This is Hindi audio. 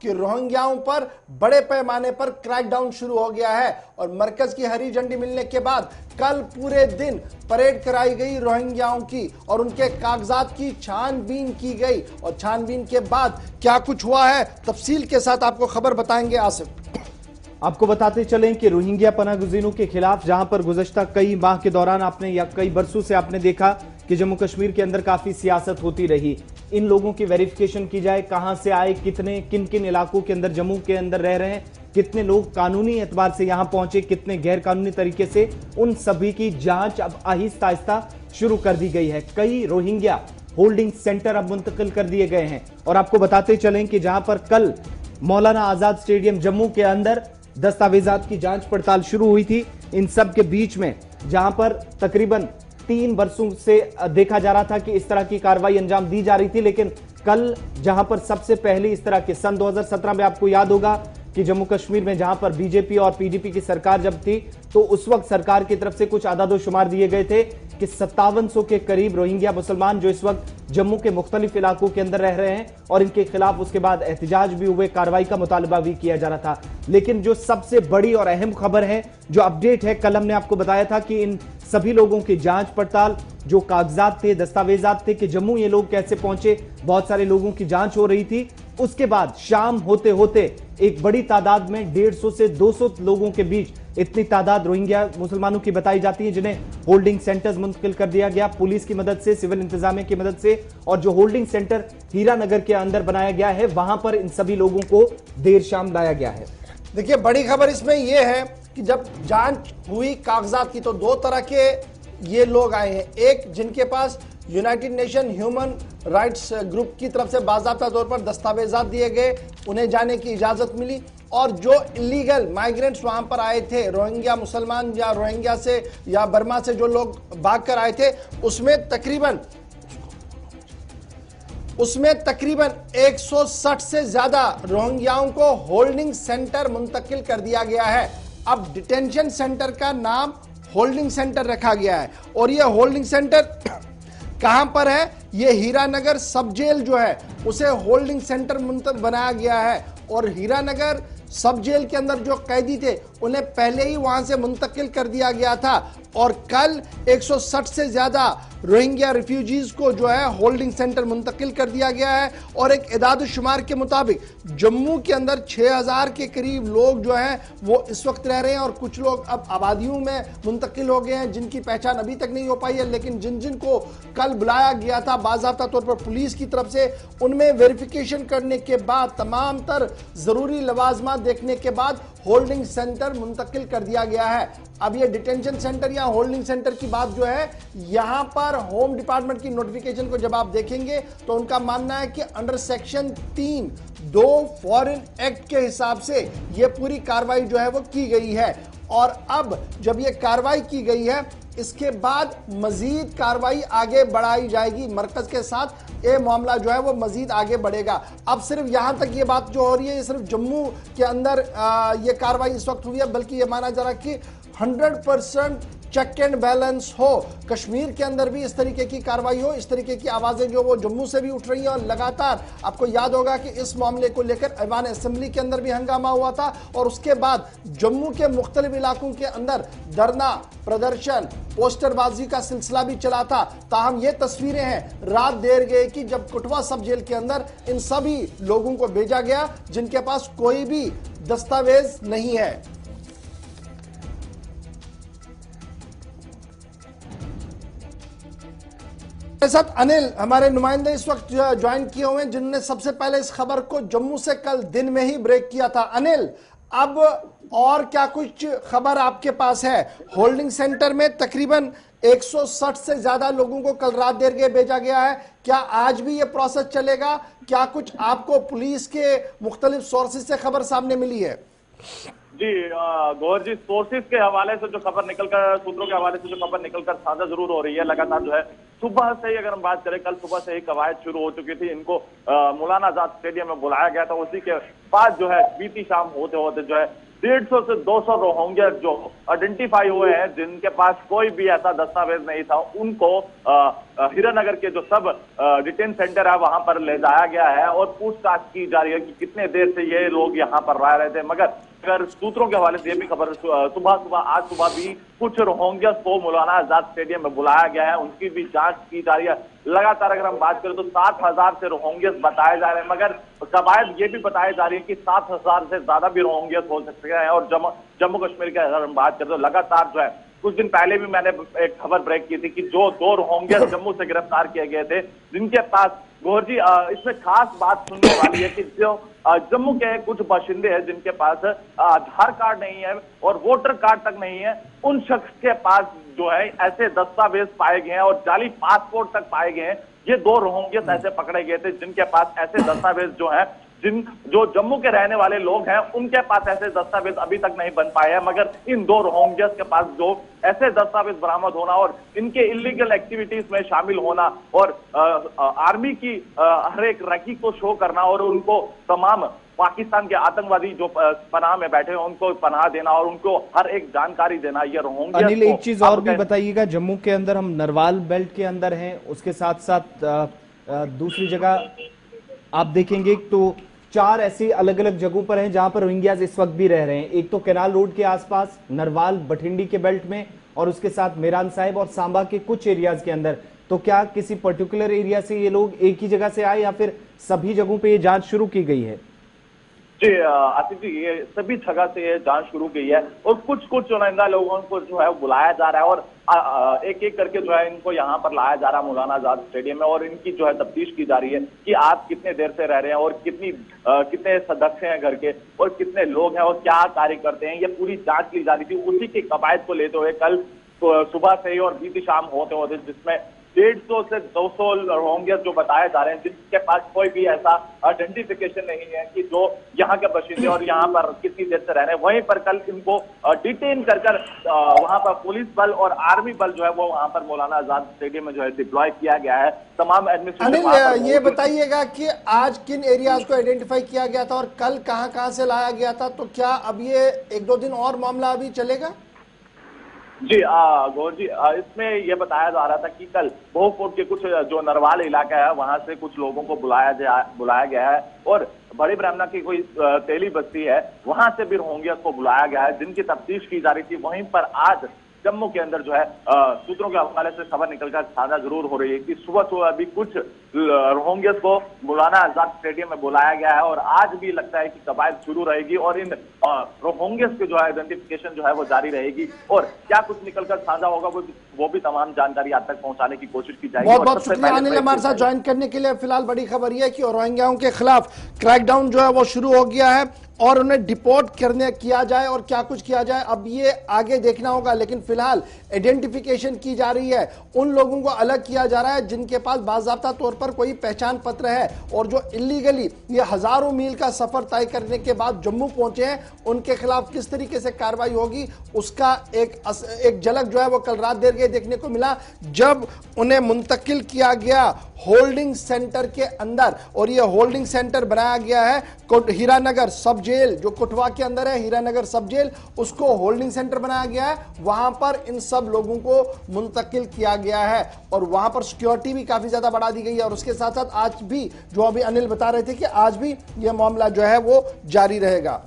कि रोहिंग्याओं पर बड़े पैमाने पर क्रैकडाउन शुरू हो गया है और मरकज की हरी झंडी मिलने के बाद कल पूरे दिन परेड कराई गई रोहिंग्याओं की और उनके कागजात की छानबीन की गई और छानबीन के बाद क्या कुछ हुआ है तफसील के साथ आपको खबर बताएंगे आसिफ। आपको बताते चलें कि रोहिंग्या पनाहगजीनों के खिलाफ जहां पर गुज़श्ता कई माह के दौरान आपने या कई बरसों से आपने देखा कि जम्मू कश्मीर के अंदर काफी सियासत होती रही, इन लोगों की वेरिफिकेशन की जाए, कहां से आए, कितने किन किन इलाकों के अंदर जम्मू के अंदर रह रहे हैं, कितने लोग कानूनी एतबार से यहां पहुंचे, कितने गैर कानूनी तरीके से, उन सभी की जांच अब आहिस्ता आहिस्ता शुरू कर दी गई है। कई रोहिंग्या होल्डिंग सेंटर अब मुंतकिल कर दिए गए हैं और आपको बताते चलें कि जहां पर कल मौलाना आजाद स्टेडियम जम्मू के अंदर दस्तावेजात की जांच पड़ताल शुरू हुई थी, इन सब के बीच में जहां पर तकरीबन 3 वर्षों से देखा जा रहा था कि इस तरह की कार्रवाई अंजाम दी जा रही थी, लेकिन कल जहां पर सबसे पहले इस तरह के सन 2017 में आपको याद होगा कि जम्मू कश्मीर में जहां पर बीजेपी और पीडीपी की सरकार जब थी तो उस वक्त सरकार की तरफ से कुछ आदादोशुमार दिए गए थे कि 5700 के करीब रोहिंग्या मुसलमान जो इस वक्त जम्मू के मुख्तलिफ इलाकों के अंदर रह रहे हैं और इनके खिलाफ उसके बाद एहतजाज भी हुए, कार्रवाई का मुतालबा भी किया जा रहा था। लेकिन जो सबसे बड़ी और अहम खबर है, जो अपडेट है, कल हमने आपको बताया था कि इन सभी लोगों की जांच पड़ताल, जो कागजात थे, दस्तावेजात थे कि जम्मू ये लोग कैसे पहुंचे, बहुत सारे लोगों की जांच हो रही थी। उसके बाद शाम होते होते एक बड़ी तादाद में 150 से 200 लोगों के बीच इतनी तादाद रोहिंग्या मुसलमानों की बताई जाती है जिन्हें होल्डिंग सेंटर्स मुंतकिल कर दिया गया पुलिस की मदद से, सिविल इंतजामिया की मदद से। और जो होल्डिंग सेंटर हीरानगर के अंदर बनाया गया है वहां पर इन सभी लोगों को देर शाम लाया गया है। देखिए, बड़ी खबर इसमें यह है कि जब जांच हुई कागजात की तो 2 तरह के ये लोग आए हैं। एक जिनके पास United Nation human rights group की तरफ से बाज़ाब्ता तौर पर दस्तावेजात दिए गए, उन्हें जाने की इजाज़त मिली, और जो इलीगल माइग्रेंट्स वहां पर आए थे, रोहिंग्या मुसलमान या रोहिंग्या से या बर्मा से जो लोग भाग कर आए थे, उसमें तकरीबन 160 से ज्यादा रोहिंग्याओं को होल्डिंग सेंटर मुंतकिल कर दिया गया है। अब डिटेंशन सेंटर का नाम होल्डिंग सेंटर रखा गया है और यह होल्डिंग सेंटर कहां पर है? यह हीरानगर सब जेल जो है उसे होल्डिंग सेंटर बनाया गया है और हीरानगर सब जेल के अंदर जो कैदी थे उन्हें पहले ही वहां से मुंतकिल कर दिया गया था और कल 160 से ज्यादा रोहिंग्या रिफ्यूजीज को जो है होल्डिंग सेंटर मुंतकिल कर दिया गया है। और एक इदाद शुमार के मुताबिक जम्मू के अंदर 6000 के करीब लोग जो हैं वो इस वक्त रह रहे हैं और कुछ लोग अब आबादियों में मुंतकिल हो गए हैं जिनकी पहचान अभी तक नहीं हो पाई है। लेकिन जिन जिन को कल बुलाया गया था बाज़ाब्ता तौर पर पुलिस की तरफ से, उनमें वेरिफिकेशन करने के बाद, तमाम तर जरूरी लवाजमा देखने के बाद होल्डिंग सेंटर मुंतकिल कर दिया गया है। अब ये डिटेंशन सेंटर या होल्डिंग सेंटर की बात जो है, यहां पर होम डिपार्टमेंट की नोटिफिकेशन को जब आप देखेंगे तो उनका मानना है कि अंडर सेक्शन 3(2) फॉरेन एक्ट के हिसाब से यह पूरी कार्रवाई जो है वो की गई है। और अब जब यह कार्रवाई की गई है, इसके बाद मजीद कार्रवाई आगे बढ़ाई जाएगी मरकज के साथ। ये मामला जो है वो मजीद आगे बढ़ेगा। अब सिर्फ यहां तक ये बात जो हो रही है, ये सिर्फ जम्मू के अंदर ये कार्रवाई इस वक्त हुई है, बल्कि ये माना जा रहा है कि 100% चेक एंड बैलेंस हो, कश्मीर के अंदर भी इस तरीके की कार्रवाई हो। इस तरीके की आवाजें जो वो जम्मू से भी उठ रही हैं और लगातार आपको याद होगा कि इस मामले को लेकर ऐवान असेंबली के अंदर भी हंगामा हुआ था और उसके बाद जम्मू के मुख्तलिफ इलाकों के अंदर धरना, प्रदर्शन, पोस्टरबाजी का सिलसिला भी चला था। ताहम ये तस्वीरें हैं रात देर गए कि जब कठुआ सब जेल के अंदर इन सभी लोगों को भेजा गया जिनके पास कोई भी दस्तावेज नहीं है। साथ अनिल हमारे नुमाइंदे इस वक्त ज्वाइन किए हुए हैं जिन्होंने सबसे पहले इस खबर को जम्मू से कल दिन में ही ब्रेक किया था। अनिल, अब और क्या कुछ खबर आपके पास है? होल्डिंग सेंटर में तकरीबन 160 से ज्यादा लोगों को कल रात देर के भेजा गया है। क्या आज भी ये प्रोसेस चलेगा? क्या कुछ आपको पुलिस के मुख्तलिफ सोर्सेज से खबर सामने मिली है? जी गौर जी, सोर्सेज के हवाले से जो खबर निकलकर, सूत्रों के हवाले से जो खबर निकलकर साझा जरूर हो रही है। लगातार जो है सुबह से ही, अगर हम बात करें, कल सुबह से ही कवायद शुरू हो चुकी थी। इनको मौलाना आजाद स्टेडियम में बुलाया गया था। उसी के बाद जो है बीती शाम होते होते जो है 150 से 200 रोहिंग्या जो आइडेंटिफाई हुए हैं, जिनके पास कोई भी ऐसा दस्तावेज नहीं था, उनको हीरानगर के जो सब डिटेन सेंटर है वहां पर ले जाया गया है और पूछताछ की जा रही है कि कितने देर से ये लोग यहाँ पर रह रहे थे। मगर अगर सूत्रों के हवाले से ये भी खबर आज सुबह भी कुछ रोहिंग्या को मौलाना आजाद स्टेडियम में बुलाया गया है, उनकी भी जांच की जा रही है। लगातार अगर हम बात करें तो 7,000 से रोहिंग्या बताए जा रहे हैं, मगर कवायद ये भी बताई जा रही है कि 7,000 से ज्यादा भी रोहिंग्या हो सकते हैं। और जम्मू कश्मीर की अगर हम बात करें तो लगातार जो है, कुछ दिन पहले भी मैंने एक खबर ब्रेक की थी कि जो 2 रोहिंग्या जम्मू से गिरफ्तार किए गए थे, जिनके पास गौर जी इसमें खास बात सुनने वाली है कि जो जम्मू के कुछ बाशिंदे हैं जिनके पास आधार कार्ड नहीं है और वोटर कार्ड तक नहीं है, उन शख्स के पास जो है ऐसे दस्तावेज पाए गए हैं और जाली पासपोर्ट तक पाए गए हैं। ये 2 रोहिंग्या ऐसे पकड़े गए थे जिनके पास ऐसे दस्तावेज जो है, जो जम्मू के रहने वाले लोग हैं उनके पास ऐसे दस्तावेज अभी तक नहीं बन पाए हैं। मगर इन 2 रोहिंग्या के पास जो ऐसे दस्तावेज बरामद होना और इनके इलीगल एक्टिविटीज में शामिल होना और आर्मी की हर एक रखी को शो करना और उनको तमाम पाकिस्तान के आतंकवादी जो पनाह में बैठे हैं उनको पनाह देना और उनको हर एक जानकारी देना, ये रोहिंग्या। अनिल, एक चीज और भी बताइएगा, जम्मू के अंदर हम नरवाल बेल्ट के अंदर हैं, उसके साथ साथ दूसरी जगह आप देखेंगे तो 4 ऐसी अलग अलग जगहों पर हैं जहां पर रोहिंग्याज इस वक्त भी रह रहे हैं। एक तो केनाल रोड के आसपास, नरवाल बठिंडी के बेल्ट में, और उसके साथ मेरान साहिब और सांबा के कुछ एरियाज के अंदर। तो क्या किसी पर्टिकुलर एरिया से ये लोग एक ही जगह से आए या फिर सभी जगहों पे ये जांच शुरू की गई है? जी आसिफ जी, ये सभी जगह से ये जांच शुरू की है और कुछ चुनिंदा लोगों को जो है बुलाया जा रहा है और एक एक करके जो है इनको यहाँ पर लाया जा रहा है मौलाना आजाद स्टेडियम में और इनकी जो है तफ्तीश की जा रही है कि आप कितने देर से रह रहे हैं और कितने सदस्य हैं घर के और कितने लोग हैं और क्या कार्य करते हैं। ये पूरी जांच ली जा रही थी। उसी की कवायद को लेते हुए कल सुबह से ही और बीती शाम होते होते, जिसमें 150 से 200 रोहिंग्या जो बताए जा रहे हैं जिनके पास कोई भी ऐसा आइडेंटिफिकेशन नहीं है कि जो यहाँ के बाशिंदे और यहाँ पर कितनी देर से रह रहे हैं। वहीं पर कल इनको डिटेन कर वहां पर पुलिस बल और आर्मी बल जो है वो वहां पर मौलाना आजाद स्टेडियम में जो है डिप्लॉय किया गया है। तमाम एडमिनिस्ट्रेटिव। अनिल, ये बताइएगा कि आज किन एरियाज को आइडेंटिफाई किया गया था और कल कहां से लाया गया था? तो क्या अब ये 1-2 दिन और मामला अभी चलेगा? जी गौर जी, इसमें यह बताया जा रहा था कि कल बहुकोट के कुछ जो नरवाल इलाका है वहां से कुछ लोगों को बुलाया गया है और बड़ी ब्राह्मणा की कोई तेली बस्ती है वहां से भी रोहिंग्या को बुलाया गया है जिनकी तफ्तीश की जा रही थी। वहीं पर आज जम्मू के अंदर जो है सूत्रों के हवाले से खबर निकलकर साझा जरूर हो रही है कि सुबह अभी कुछ रोहिंग्या को मौलाना आजाद स्टेडियम में बुलाया गया है और आज भी लगता है कि कवायद शुरू रहेगी और इन रोहिंग्या के जो है आइडेंटिफिकेशन जो है वो जारी रहेगी और क्या कुछ निकलकर साझा होगा वो भी तमाम जानकारी आप तक पहुंचाने की कोशिश की जाएगी। बहुत बहुत शुक्रिया अनिल हमारे साथ ज्वाइन करने के लिए। फिलहाल बड़ी खबर यह है कि रोहिंग्याओं के खिलाफ क्रैकडाउन जो है वो शुरू हो गया है और उन्हें डिपोर्ट किया जाए और क्या कुछ किया जाए अब ये आगे देखना होगा। लेकिन फिलहाल आइडेंटिफिकेशन की जा रही है, उन लोगों को अलग किया जा रहा है जिनके पास बाज़ाब्ता तौर पर कोई पहचान पत्र है और जो इलीगली ये हजारों मील का सफर तय करने के बाद जम्मू पहुंचे हैं उनके खिलाफ किस तरीके से कार्रवाई होगी उसका एक झलक जो है वो कल रात देर गई देखने को मिला जब उन्हें मुंतकिल किया गया होल्डिंग सेंटर के अंदर। और ये होल्डिंग सेंटर बनाया गया है हीरानगर सब जेल, जो कोटवा के अंदर है हीरानगर सब जेल, उसको होल्डिंग सेंटर बनाया गया है। वहां पर इन सब लोगों को मुंतकिल किया गया है और वहां पर सिक्योरिटी भी काफी ज्यादा बढ़ा दी गई है। और उसके साथ साथ आज भी जो अभी अनिल बता रहे थे कि आज भी यह मामला जो है वो जारी रहेगा।